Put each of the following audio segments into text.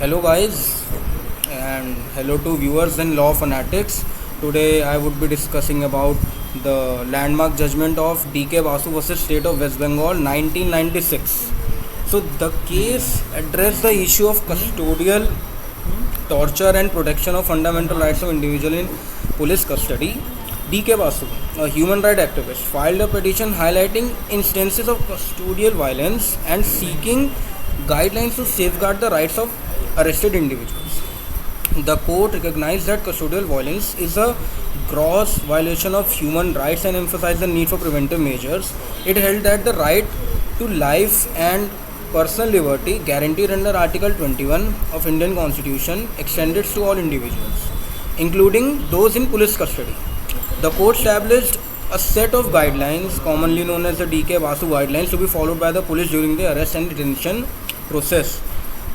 Hello guys, and hello to viewers and law fanatics. Today I would be discussing about the landmark judgment of DK Basu versus State of West Bengal 1996. So the case addressed the issue of custodial torture and protection of fundamental rights of individual in police custody. DK Basu, a human rights activist, filed a petition highlighting instances of custodial violence and seeking guidelines to safeguard the rights of arrested individuals. The court recognized that custodial violence is a gross violation of human rights and emphasized the need for preventive measures. It held that the right to life and personal liberty guaranteed under Article 21 of Indian Constitution extended to all individuals, including those in police custody. The court established a set of guidelines, commonly known as the DK Basu guidelines, to be followed by the police during the arrest and detention process.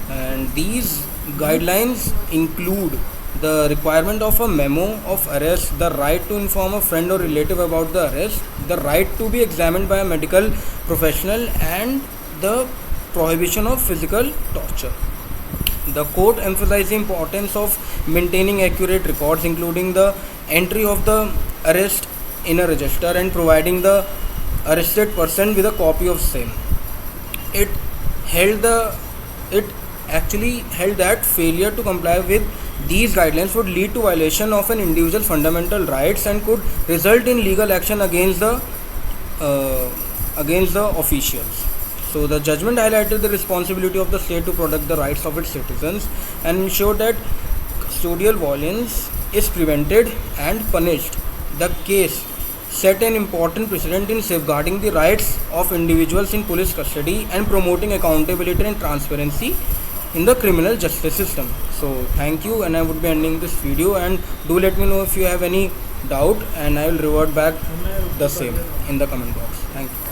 And these guidelines include the requirement of a memo of arrest, the right to inform a friend or relative about the arrest, the right to be examined by a medical professional, and the prohibition of physical torture. The court emphasized the importance of maintaining accurate records, including the entry of the arrest in a register and providing the arrested person with a copy of same. It held the it actually held that failure to comply with these guidelines would lead to violation of an individual's fundamental rights and could result in legal action against the officials. So the judgment highlighted the responsibility of the state to protect the rights of its citizens and ensure that custodial violence is prevented and punished. The case set an important precedent in safeguarding the rights of individuals in police custody and promoting accountability and transparency in the criminal justice system. So thank you, and I would be ending this video, and do let me know if you have any doubt and I will revert back the same in the comment box. Thank you.